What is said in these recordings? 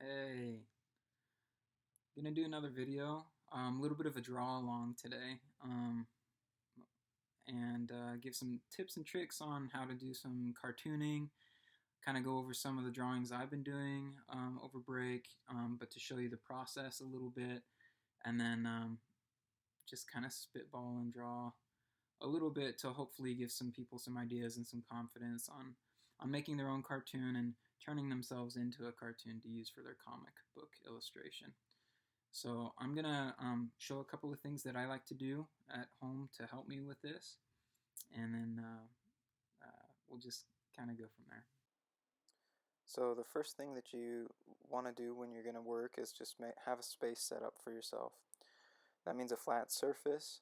Hey, gonna do another video. A little bit of a draw along today, and give some tips and tricks on how to do some cartooning. Kind of go over some of the drawings I've been doing over break, but to show you the process a little bit, and then just kind of spitball and draw a little bit to hopefully give some people some ideas and some confidence on making their own cartoon and turning themselves into a cartoon to use for their comic book illustration. So I'm gonna show a couple of things that I like to do at home to help me with this, and then we'll just kind of go from there. So the first thing that you want to do when you're going to work is just have a space set up for yourself. That means a flat surface.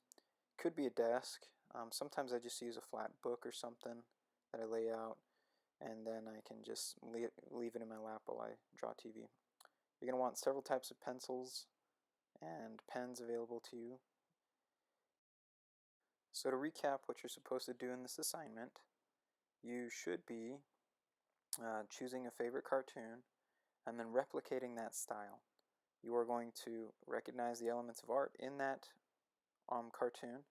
Could be a desk. Sometimes I just use a flat book or something that I lay out, and then I can just leave it in my lap while I draw TV. You're going to want several types of pencils and pens available to you. So to recap what you're supposed to do in this assignment, you should be choosing a favorite cartoon and then replicating that style. You are going to recognize the elements of art in that cartoon: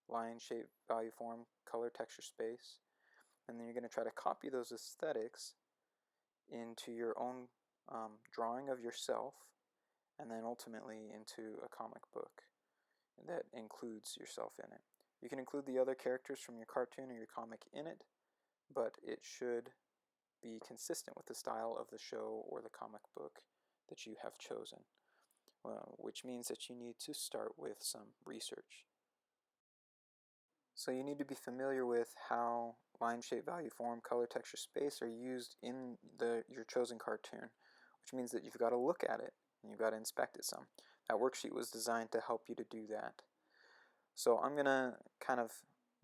line, shape, value, form, color, texture, space, and then you're going to try to copy those aesthetics into your own drawing of yourself, and then ultimately into a comic book that includes yourself in it. You can include the other characters from your cartoon or your comic in it, but it should be consistent with the style of the show or the comic book that you have chosen, which means that you need to start with some research. So you need to be familiar with how line, shape, value, form, color, texture, space are used in your chosen cartoon, which means that you've got to look at it and you've got to inspect it some. That worksheet was designed to help you to do that. So I'm going to kind of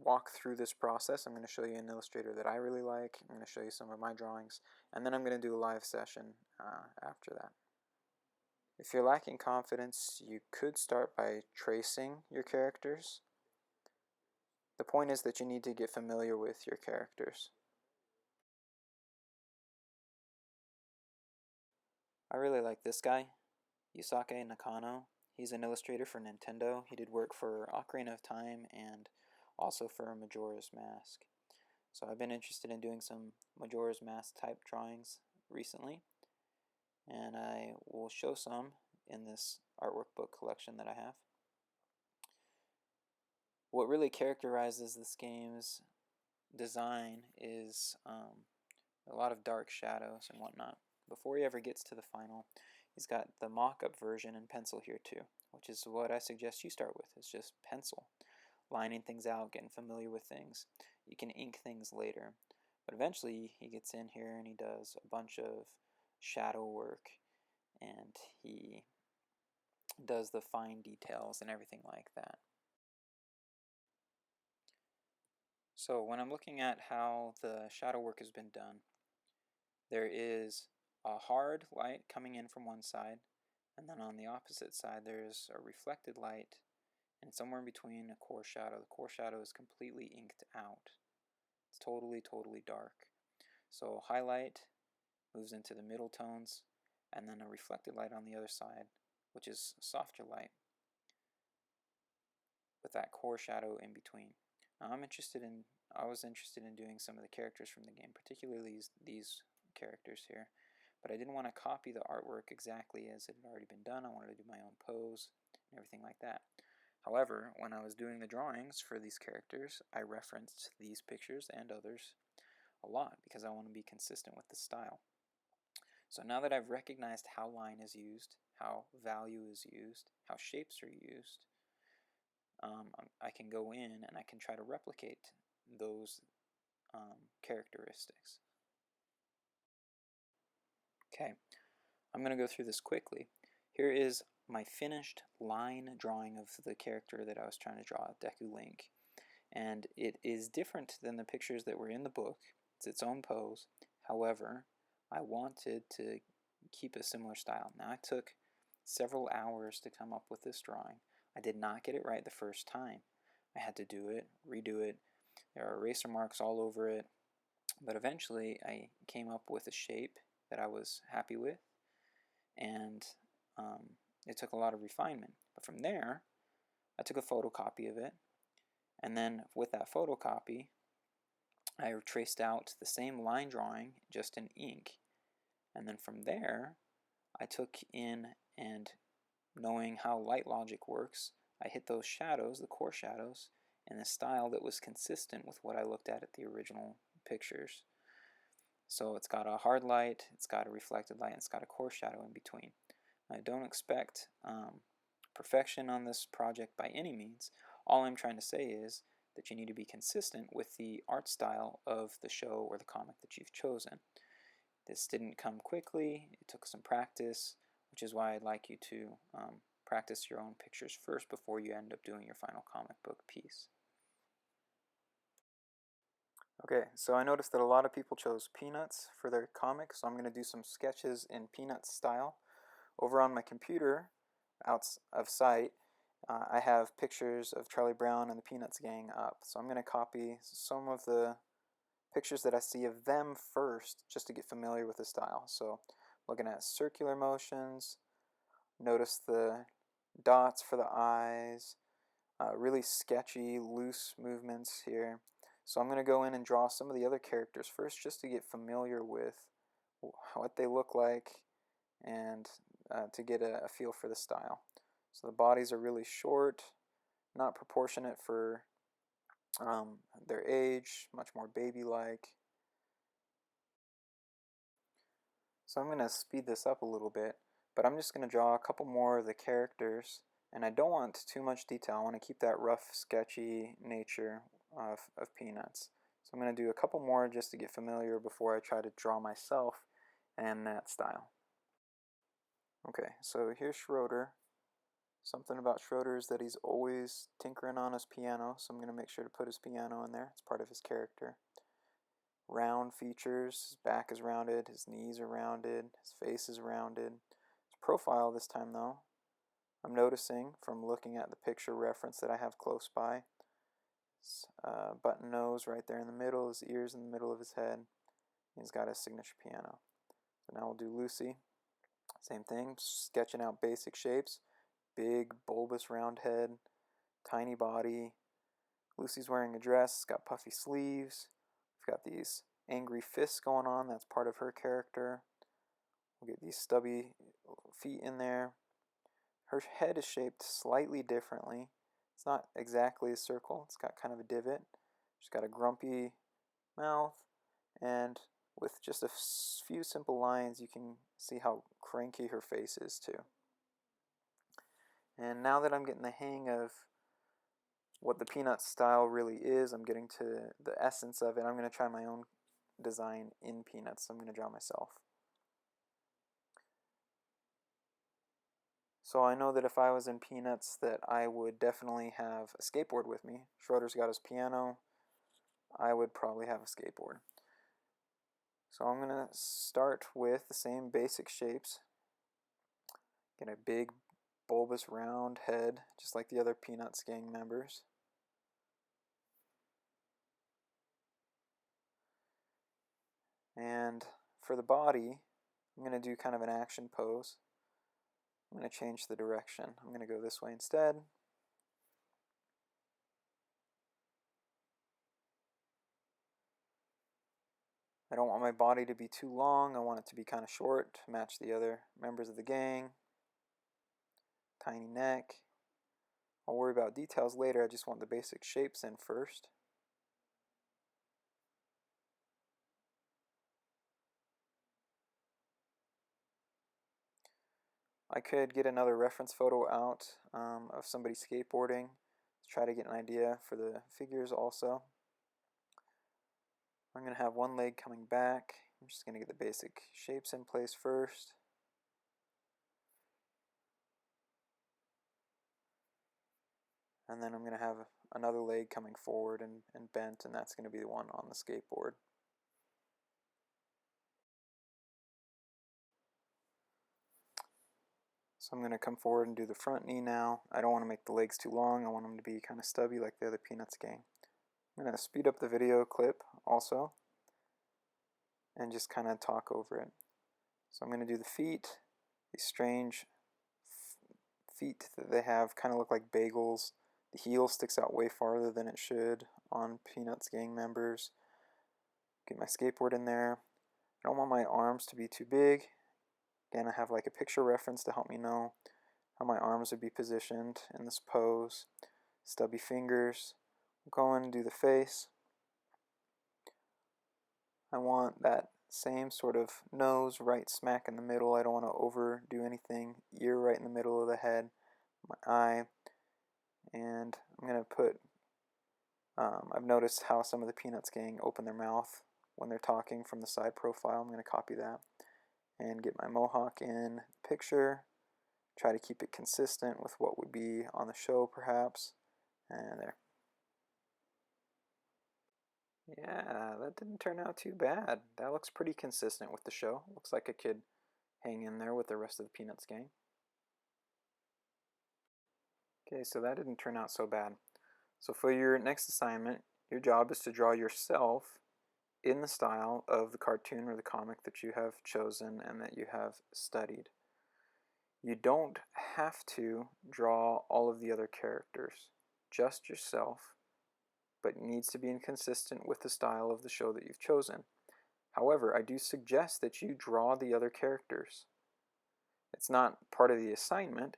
walk through this process. I'm going to show you an illustrator that I really like. I'm going to show you some of my drawings, and then I'm going to do a live session after that. If you're lacking confidence, you could start by tracing your characters. The point is that you need to get familiar with your characters. I really like this guy, Yusuke Nakano. He's an illustrator for Nintendo. He did work for Ocarina of Time and also for Majora's Mask. So I've been interested in doing some Majora's Mask type drawings recently, and I will show some in this artwork book collection that I have. What really characterizes this game's design is a lot of dark shadows and whatnot. Before he ever gets to the final, he's got the mock-up version in pencil here too, which is what I suggest you start with. It's just pencil, lining things out, getting familiar with things. You can ink things later, but eventually he gets in here and he does a bunch of shadow work, and he does the fine details and everything like that. So when I'm looking at how the shadow work has been done, there is a hard light coming in from one side, and then on the opposite side there's a reflected light, and somewhere in between a core shadow. The core shadow is completely inked out. It's totally dark. So highlight moves into the middle tones, and then a reflected light on the other side, which is a softer light, with that core shadow in between. Now I was interested in doing some of the characters from the game, particularly these characters here, but I didn't want to copy the artwork exactly as it had already been done. I wanted to do my own pose and everything like that. However, when I was doing the drawings for these characters, I referenced these pictures and others a lot because I want to be consistent with the style. So now that I've recognized how line is used, how value is used, how shapes are used, I can go in and I can try to replicate those characteristics. Okay, I'm going to go through this quickly. Here is my finished line drawing of the character that I was trying to draw, Deku Link. And it is different than the pictures that were in the book. It's its own pose. However, I wanted to keep a similar style. Now, it took several hours to come up with this drawing. I did not get it right the first time. I had to do it, redo it. There are eraser marks all over it. But eventually, I came up with a shape that I was happy with. and it took a lot of refinement. But from there, I took a photocopy of it, and then with that photocopy, I traced out the same line drawing just in ink. And then from there, I took in, and knowing how light logic works, I hit those shadows, the core shadows, in a style that was consistent with what I looked at the original pictures. So it's got a hard light, it's got a reflected light, and it's got a core shadow in between. I don't expect perfection on this project by any means. All I'm trying to say is that you need to be consistent with the art style of the show or the comic that you've chosen. This didn't come quickly, it took some practice, which is why I'd like you to practice your own pictures first before you end up doing your final comic book piece. Okay, so I noticed that a lot of people chose Peanuts for their comic, so I'm going to do some sketches in Peanuts style. Over on my computer, out of sight, I have pictures of Charlie Brown and the Peanuts gang up. So I'm going to copy some of the pictures that I see of them first, just to get familiar with the style. So looking at circular motions, notice the dots for the eyes, really sketchy, loose movements here. So I'm going to go in and draw some of the other characters first, just to get familiar with what they look like and to get a feel for the style. So the bodies are really short, not proportionate for their age, much more baby-like. So I'm going to speed this up a little bit, but I'm just going to draw a couple more of the characters, and I don't want too much detail. I want to keep that rough, sketchy nature of Peanuts. So I'm going to do a couple more just to get familiar before I try to draw myself in that style. Okay, so here's Schroeder. Something about Schroeder is that he's always tinkering on his piano, so I'm going to make sure to put his piano in there. It's part of his character. Round features, his back is rounded, his knees are rounded, his face is rounded. His profile this time though, I'm noticing from looking at the picture reference that I have close by. His button nose right there in the middle, his ears in the middle of his head. He's got his signature piano. So now we'll do Lucy. Same thing, sketching out basic shapes. Big, bulbous round head, tiny body. Lucy's wearing a dress, got puffy sleeves. We've got these angry fists going on, that's part of her character. We'll get these stubby feet in there. Her head is shaped slightly differently. It's not exactly a circle, it's got kind of a divot. She's got a grumpy mouth, and with just a few simple lines you can see how cranky her face is too. And now that I'm getting the hang of what the Peanuts style really is, I'm getting to the essence of it, I'm going to try my own design in Peanuts. I'm going to draw myself. So I know that if I was in Peanuts that I would definitely have a skateboard with me. Schroeder's got his piano. I would probably have a skateboard. So I'm going to start with the same basic shapes. Get a big bulbous round head, just like the other Peanuts gang members. And for the body, I'm going to do kind of an action pose. I'm going to change the direction. I'm going to go this way instead. I don't want my body to be too long. I want it to be kind of short to match the other members of the gang. Tiny neck. I'll worry about details later. I just want the basic shapes in first. I could get another reference photo out of somebody skateboarding to try to get an idea for the figures also. I'm going to have one leg coming back. I'm just going to get the basic shapes in place first. And then I'm going to have another leg coming forward and bent, and that's going to be the one on the skateboard. So I'm going to come forward and do the front knee now. I don't want to make the legs too long. I want them to be kind of stubby like the other Peanuts gang. I'm going to speed up the video clip also and just kind of talk over it. So I'm going to do the feet, These strange feet that they have kind of look like bagels. The heel sticks out way farther than it should on Peanuts gang members. Get my skateboard in there. I don't want my arms to be too big. Again, I have like a picture reference to help me know how my arms would be positioned in this pose. Stubby fingers. Go in and do the face. I want that same sort of nose right smack in the middle. I don't want to overdo anything. Ear right in the middle of the head. My eye. And I'm going to put, I've noticed how some of the Peanuts gang open their mouth when they're talking from the side profile. I'm going to copy that and get my mohawk in the picture. Try to keep it consistent with what would be on the show perhaps. And there. Yeah, that didn't turn out too bad. That looks pretty consistent with the show. Looks like I could hang in there with the rest of the Peanuts gang. Okay, so that didn't turn out so bad. So for your next assignment, your job is to draw yourself in the style of the cartoon or the comic that you have chosen and that you have studied. You don't have to draw all of the other characters, just yourself, but it needs to be inconsistent with the style of the show that you've chosen. However, I do suggest that you draw the other characters. It's not part of the assignment,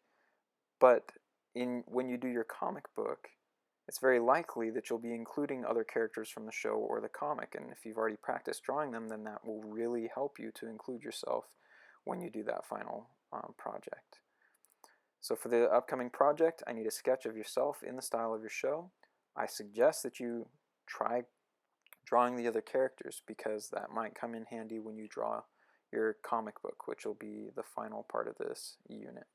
but when you do your comic book, it's very likely that you'll be including other characters from the show or the comic, and if you've already practiced drawing them, then that will really help you to include yourself when you do that final project. So for the upcoming project, I need a sketch of yourself in the style of your show. I suggest that you try drawing the other characters because that might come in handy when you draw your comic book, which will be the final part of this unit.